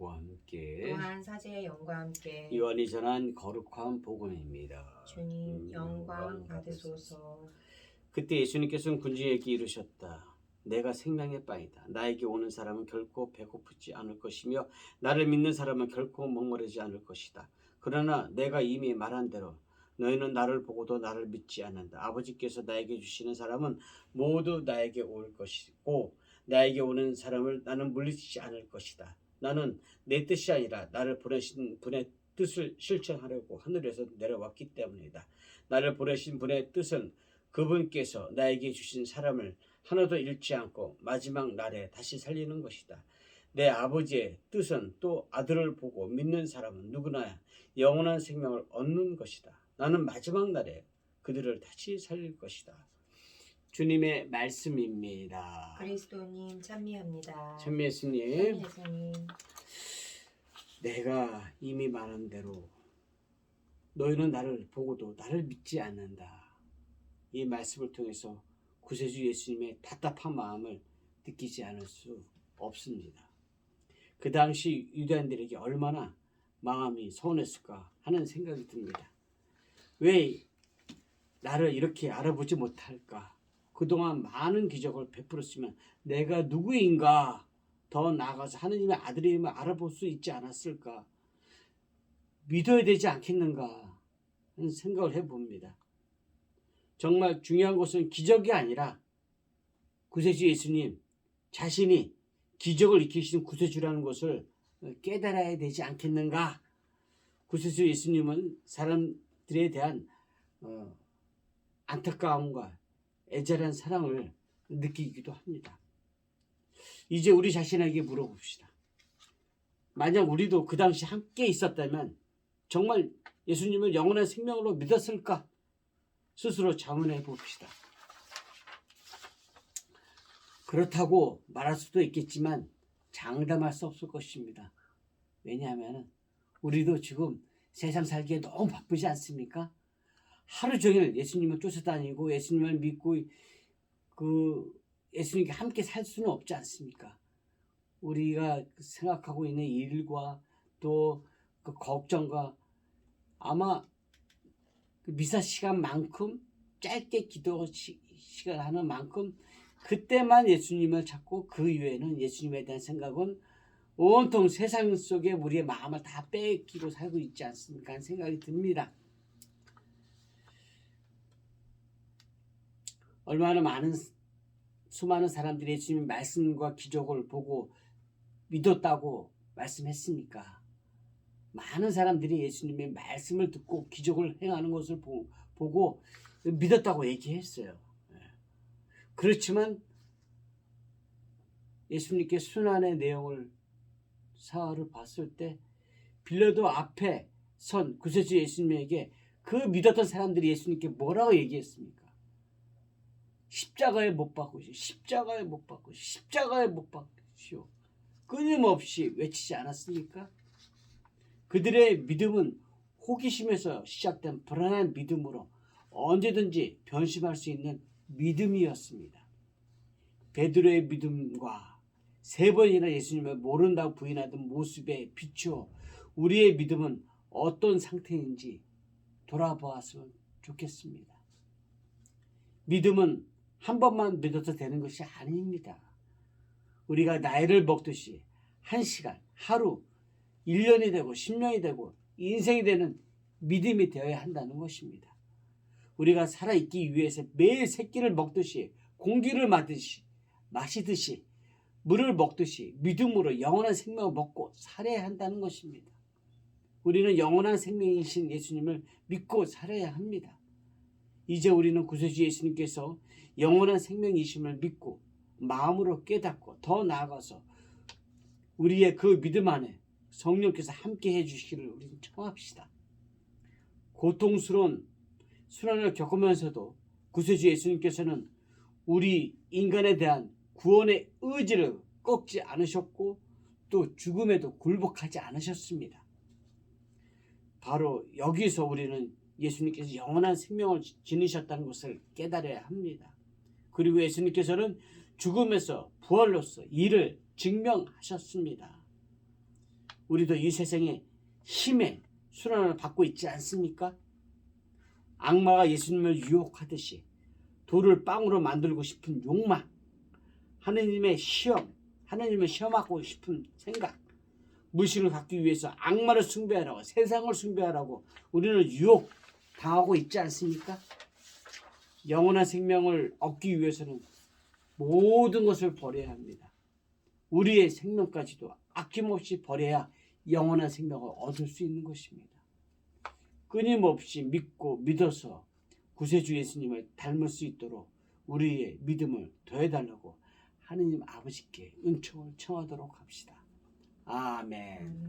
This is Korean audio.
영과 함께 또한 사제의 영과 함께 요한이 전한 거룩한 복음입니다. 주님 영광 받으소서. 그때 예수님께서는 군중에게 이르셨다. 내가 생명의 빵이다. 나에게 오는 사람은 결코 배고프지 않을 것이며 나를 믿는 사람은 결코 목마르지 않을 것이다. 그러나 내가 이미 말한 대로 너희는 나를 보고도 나를 믿지 않는다. 아버지께서 나에게 주시는 사람은 모두 나에게 올 것이고 나에게 오는 사람을 나는 물리치지 않을 것이다. 나는 내 뜻이 아니라 나를 보내신 분의 뜻을 실천하려고 하늘에서 내려왔기 때문이다. 나를 보내신 분의 뜻은 그분께서 나에게 주신 사람을 하나도 잃지 않고 마지막 날에 다시 살리는 것이다. 내 아버지의 뜻은 또 아들을 보고 믿는 사람은 누구나 영원한 생명을 얻는 것이다. 나는 마지막 날에 그들을 다시 살릴 것이다. 주님의 말씀입니다. 그리스도님 찬미합니다. 참 예수님, 참 예수님. 내가 이미 말한 대로 너희는 나를 보고도 나를 믿지 않는다. 이 말씀을 통해서 구세주 예수님의 답답한 마음을 느끼지 않을 수 없습니다. 그 당시 유대인들에게 얼마나 마음이 서운했을까 하는 생각이 듭니다. 왜 나를 이렇게 알아보지 못할까? 그동안 많은 기적을 베풀었으면 내가 누구인가? 더 나아가서 하느님의 아들임을 알아볼 수 있지 않았을까? 믿어야 되지 않겠는가? 하는 생각을 해봅니다. 정말 중요한 것은 기적이 아니라 구세주 예수님 자신이 기적을 일으키시는 구세주라는 것을 깨달아야 되지 않겠는가? 구세주 예수님은 사람들에 대한 안타까움과 애절한 사랑을 느끼기도 합니다. 이제 우리 자신에게 물어봅시다. 만약 우리도 그 당시 함께 있었다면 정말 예수님을 영원한 생명으로 믿었을까? 스스로 자문해 봅시다. 그렇다고 말할 수도 있겠지만 장담할 수 없을 것입니다. 왜냐하면 우리도 지금 세상 살기에 너무 바쁘지 않습니까? 하루 종일 예수님을 쫓아다니고 예수님을 믿고 예수님과 함께 살 수는 없지 않습니까? 우리가 생각하고 있는 일과 또 그 걱정과 아마 미사 시간만큼 짧게 기도 시간 하는 만큼 그때만 예수님을 찾고 그 이후에는 예수님에 대한 생각은 온통 세상 속에 우리의 마음을 다 뺏기고 살고 있지 않습니까? 하는 생각이 듭니다. 얼마나 수많은 사람들이 예수님의 말씀과 기적을 보고 믿었다고 말씀했습니까? 많은 사람들이 예수님의 말씀을 듣고 기적을 행하는 것을 보고 믿었다고 얘기했어요. 그렇지만 예수님께 순환의 내용을 사활을 봤을 때 빌라도 앞에 선 구세주 예수님에게 그 믿었던 사람들이 예수님께 뭐라고 얘기했습니까? 십자가에 못 박으시오. 십자가에 못 박으시오. 십자가에 못 박으시오. 끊임없이 외치지 않았습니까? 그들의 믿음은 호기심에서 시작된 불안한 믿음으로 언제든지 변심할 수 있는 믿음이었습니다. 베드로의 믿음과 세 번이나 예수님을 모른다고 부인하던 모습에 비추어 우리의 믿음은 어떤 상태인지 돌아보았으면 좋겠습니다. 믿음은 한 번만 믿어도 되는 것이 아닙니다. 우리가 나이를 먹듯이 한 시간, 하루, 1년이 되고 10년이 되고 인생이 되는 믿음이 되어야 한다는 것입니다. 우리가 살아있기 위해서 매일 새끼를 먹듯이 공기를 마시듯이 물을 먹듯이 믿음으로 영원한 생명을 먹고 살아야 한다는 것입니다. 우리는 영원한 생명이신 예수님을 믿고 살아야 합니다. 이제 우리는 구세주 예수님께서 영원한 생명이심을 믿고 마음으로 깨닫고 더 나아가서 우리의 그 믿음 안에 성령께서 함께 해주시기를 우리는 청합시다. 고통스러운 순환을 겪으면서도 구세주 예수님께서는 우리 인간에 대한 구원의 의지를 꺾지 않으셨고 또 죽음에도 굴복하지 않으셨습니다. 바로 여기서 우리는 예수님께서 영원한 생명을 지니셨다는 것을 깨달아야 합니다. 그리고 예수님께서는 죽음에서 부활로서 이를 증명하셨습니다. 우리도 이 세상의 힘의 순환을 받고 있지 않습니까? 악마가 예수님을 유혹하듯이 돌을 빵으로 만들고 싶은 욕망, 하느님을 시험하고 싶은 생각, 물신을 갖기 위해서 악마를 숭배하라고, 세상을 숭배하라고 우리는 유혹 당하고 있지 않습니까? 영원한 생명을 얻기 위해서는 모든 것을 버려야 합니다. 우리의 생명까지도 아낌없이 버려야 영원한 생명을 얻을 수 있는 것입니다. 끊임없이 믿어서 구세주 예수님을 닮을 수 있도록 우리의 믿음을 더해달라고 하느님 아버지께 은총을 청하도록 합시다. 아멘.